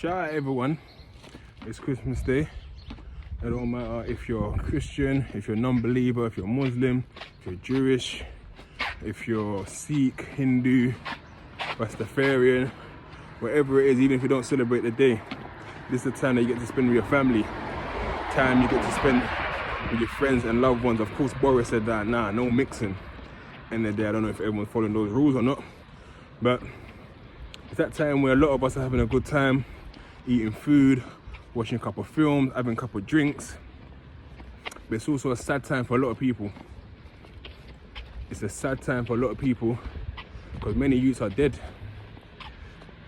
Shout out everyone, it's Christmas Day. It don't matter if you're Christian, if you're non-believer, if you're Muslim, if you're Jewish, if you're Sikh, Hindu, Rastafarian, whatever it is, even if you don't celebrate the day, this is the time that you get to spend with your family, time you get to spend with your friends and loved ones. Of course, Boris said that, nah, no mixing. And then I don't know if everyone's following those rules or not, but it's that time where a lot of us are having a good time, eating food, watching a couple of films, having a couple of drinks. But it's also a sad time for a lot of people. It's a sad time for a lot of people because many youths are dead.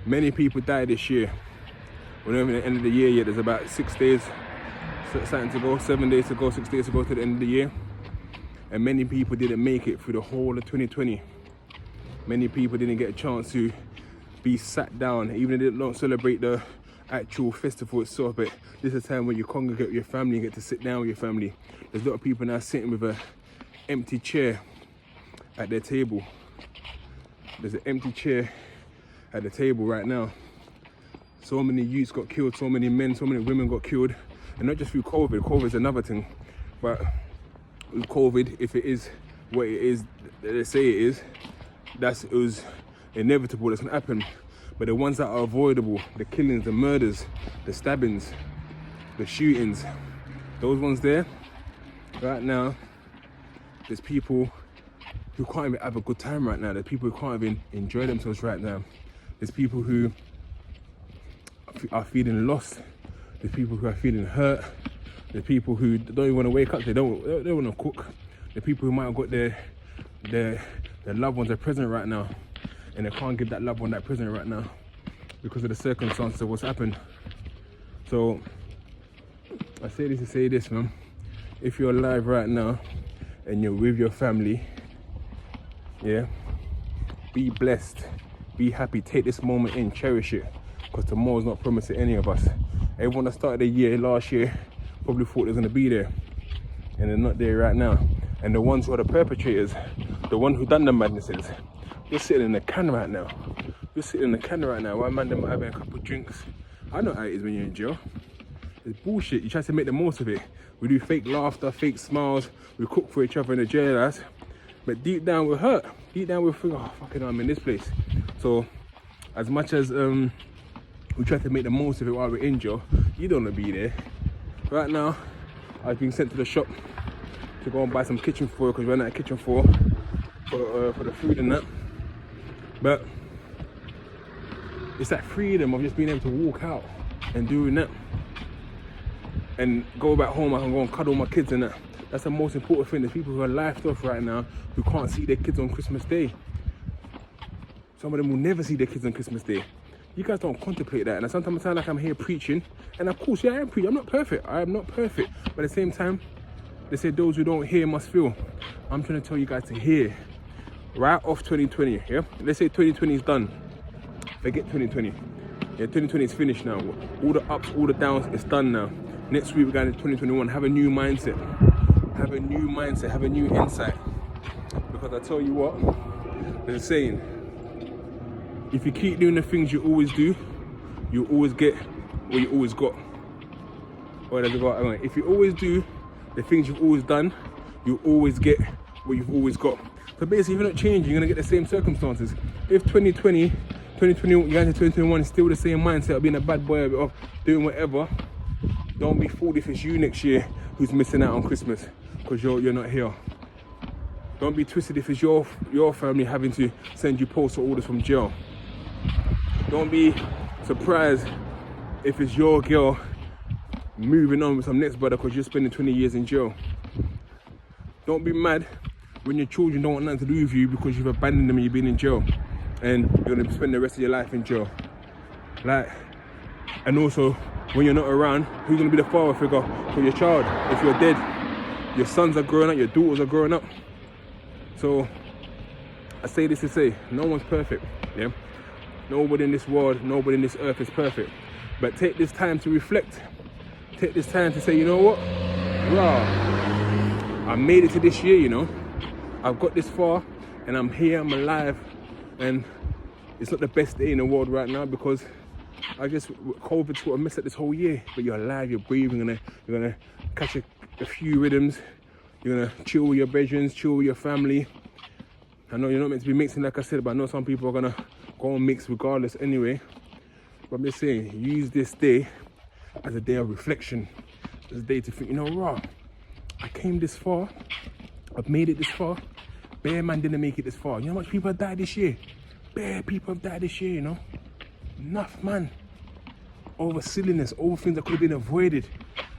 Many people died this year. We're not even at the end of the year yet. There's about 6 days, something to go, 7 days to go, 6 days to go to the end of the year. And many people didn't make it through the whole of 2020. Many people didn't get a chance to be sat down, even if they don't celebrate the actual festival itself, but this is a time when you congregate with your family and get to sit down with your family. There's a lot of people now sitting with an empty chair at their table. There's an empty chair at the table right now. So many youths got killed, so many men, so many women got killed, and not just through COVID. COVID is another thing, but with COVID, if it is what it is, they say it is, it was inevitable, that's gonna happen. But the ones that are avoidable, the killings, the murders, the stabbings, the shootings, those ones there, right now, there's people who can't even have a good time right now. There's people who can't even enjoy themselves right now. There's people who are feeling lost. There's people who are feeling hurt. There's people who don't even want to wake up. They don't want to cook. The people who might have got their loved ones are present right now, and they can't give that loved one that present right now because of the circumstances of what's happened. So I say this to say this, man. If you're alive right now and you're with your family, yeah, be blessed, be happy, take this moment in, cherish it, because tomorrow's not promised to any of us. Everyone that started the year last year probably thought they was gonna be there, and they're not there right now. And the ones who are the perpetrators, the one who done the madnesses, you're sitting in the can right now. You're sitting in the can right now. One man them having a couple of drinks. I know how it is when you're in jail. It's bullshit. You try to make the most of it. We do fake laughter, fake smiles. We cook for each other in the jail house. But deep down we're hurt. Deep down we're thinking, oh fucking hell, I'm in this place. So as much as we try to make the most of it while we're in jail, you don't want to be there. Right now, I've been sent to the shop to go and buy some kitchen foil because we're not at kitchen foil for the food and that. But it's that freedom of just being able to walk out and doing that and go back home. I can go and cuddle my kids and that. That's the most important thing. There's people who are lifed off right now who can't see their kids on Christmas Day. Some of them will never see their kids on Christmas Day. You guys don't contemplate that. And sometimes I sound like I'm here preaching, and of course, yeah, I am preaching. I'm not perfect. I am not perfect. But at the same time, they say those who don't hear must feel. I'm trying to tell you guys to hear. Right off 2020, yeah? Let's say 2020 is done. Forget 2020. Yeah, 2020 is finished now. All the ups, all the downs, it's done now. Next week we're going to 2021. Have a new mindset. Have a new mindset. Have a new insight. Because I tell you what, there's a saying. If you keep doing the things you always do, you always get what you always got. Or there's a if you always do the things you've always done, you always get what you've always got. So basically, if you're not changing, you're gonna get the same circumstances. If 2020, 2021, you guys in 2021 is still the same mindset of being a bad boy, of doing whatever, don't be fooled if it's you next year who's missing out on Christmas because you're not here. Don't be twisted if it's your family having to send you postal orders from jail. Don't be surprised if it's your girl moving on with some next brother because you're spending 20 years in jail. Don't be mad when your children don't want nothing to do with you because you've abandoned them and you've been in jail and you're going to spend the rest of your life in jail. And also, when you're not around, who's going to be the father figure for your child? If you're dead, your sons are growing up, your daughters are growing up. So, I say this to say, no one's perfect, yeah? Nobody in this world, nobody in this earth is perfect. But take this time to reflect. Take this time to say, you know what? Wow, I made it to this year, you know? I've got this far and I'm here, I'm alive, and it's not the best day in the world right now because I guess COVID sort of messed up this whole year, but you're alive, you're breathing, you're gonna catch a few rhythms, you're gonna chill with your brethren, chill with your family. I know you're not meant to be mixing, like I said, but I know some people are gonna go and mix regardless anyway. But I'm just saying, use this day as a day of reflection, as a day to think, you know, raw, I came this far, I've made it this far. Bare man didn't make it this far. You know how much people have died this year? Bare people have died this year, you know? Enough, man. Over silliness, over things that could have been avoided.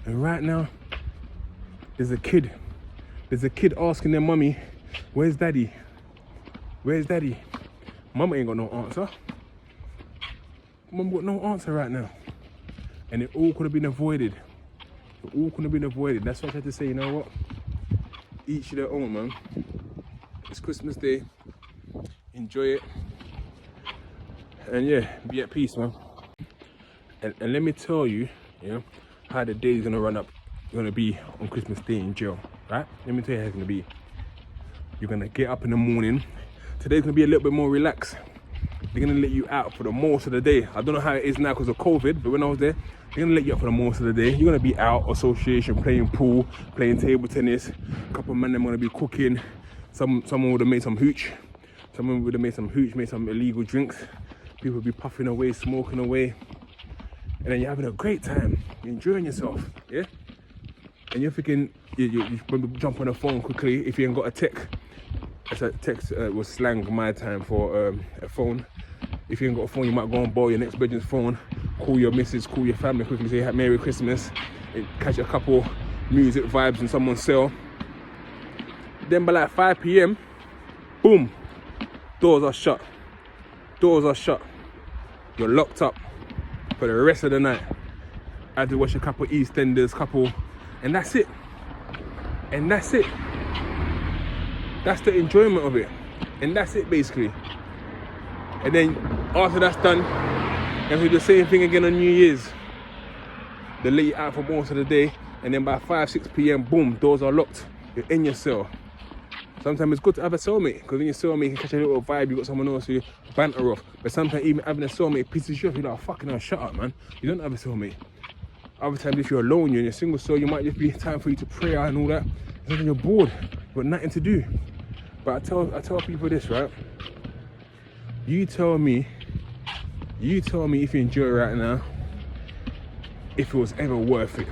And right now, there's a kid asking their mummy, where's daddy? Where's daddy? Mama ain't got no answer. Mum got no answer right now. And it all could have been avoided. It all could have been avoided. That's why I had to say, you know what? Each to their own, man. It's Christmas Day. Enjoy it. And yeah, be at peace, man. And let me tell you, you know, how the day is gonna be on Christmas Day in jail, right? Let me tell you how it's gonna be. You're gonna get up in the morning. Today's gonna be a little bit more relaxed. They're gonna let you out for the most of the day. I don't know how it is now because of COVID, but when I was there, they're gonna let you out for the most of the day. You're gonna be out, association, playing pool, playing table tennis. A couple of men are gonna be cooking. Someone would have made some hooch. Someone would have made some hooch, made some illegal drinks. People would be puffing away, smoking away. And then you're having a great time. You're enjoying yourself, yeah? And you're thinking, you jump on the phone quickly if you ain't got a tech. That's a text was slang my time for a phone. If you ain't got a phone, you might go and borrow your next bedroom's phone, call your missus, call your family quickly, say Merry Christmas, and catch a couple music vibes in someone's cell. Then by like 5 p.m, boom, doors are shut. Doors are shut. You're locked up for the rest of the night. I had to watch a couple EastEnders, and that's it. And that's it. That's the enjoyment of it. And that's it basically. And then after that's done, you have to do the same thing again on New Year's. They let you out for most of the day, and then by 5-6 p.m, boom, doors are locked. You're in your cell. Sometimes it's good to have a cellmate, because in your cellmate you can catch a little vibe, you got someone else who banter off. But sometimes even having a cellmate pisses you off, you're like, oh, fucking hell, shut up, man. You don't have a cellmate. Other times if you're alone, you're in your single cell, you might just be time for you to pray and all that. And then you're bored, you've got nothing to do. But I tell people this, right? You tell me if you enjoy it right now, if it was ever worth it.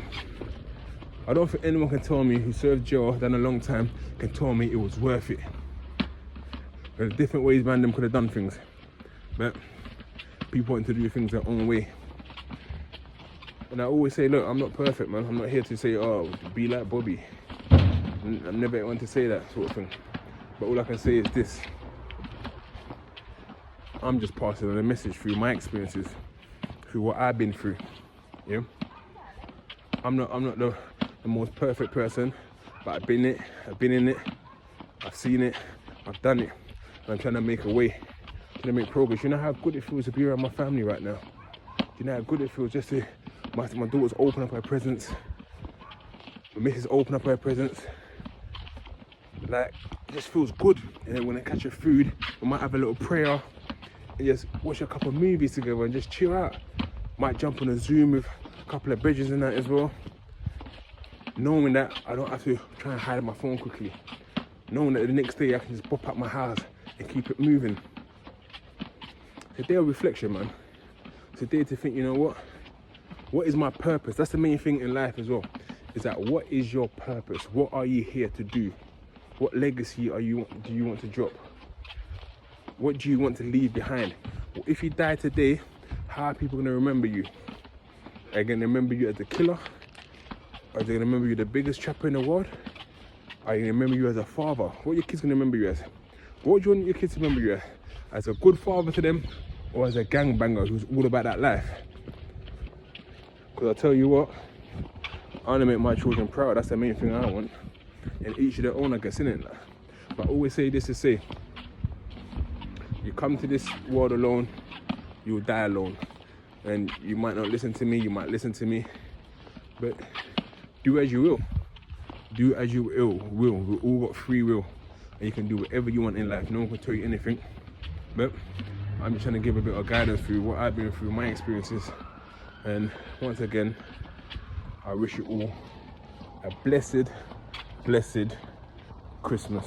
I don't think anyone can tell me who served jail, done a long time, can tell me it was worth it. There's different ways man them could have done things. But people want to do things their own way. And I always say, look, I'm not perfect, man. I'm not here to say, oh, be like Bobby. I'm never want to say that sort of thing. But all I can say is this. I'm just passing on a message through my experiences, through what I've been through. Yeah? I'm not the most perfect person, but I've been in it, I've seen it, I've done it. And I'm trying to make a way, trying to make progress. You know how good it feels to be around my family right now? Do you know how good it feels just to, my daughter's open up her presents, my missus open up her presents. Like, it just feels good. And then when I catch a food, we might have a little prayer and just watch a couple of movies together and just chill out. Might jump on a Zoom with a couple of bridges and that as well. Knowing that I don't have to try and hide my phone quickly. Knowing that the next day I can just pop out my house and keep it moving. It's a day of reflection, man. It's a day to think, you know what? What is my purpose? That's the main thing in life as well. Is that what is your purpose? What are you here to do? What legacy do you want to drop? What do you want to leave behind? If you die today, how are people going to remember you? Are they going to remember you as the killer? Are they going to remember you the biggest trapper in the world? Are you going to remember you as a father? What are your kids going to remember you as? What do you want your kids to remember you as? As a good father to them, or as a gangbanger who's all about that life? Because I tell you what, I want to make my children proud. That's the main thing I want. And each of their own, I guess, innit? But I always say this to say, you come to this world alone, you will die alone. And you might not listen to me, you might listen to me, but do as you will. Do as you will. We all got free will. And you can do whatever you want in life. No one can tell you anything. But I'm just trying to give a bit of guidance through what I've been through, my experiences. And once again, I wish you all a blessed Christmas.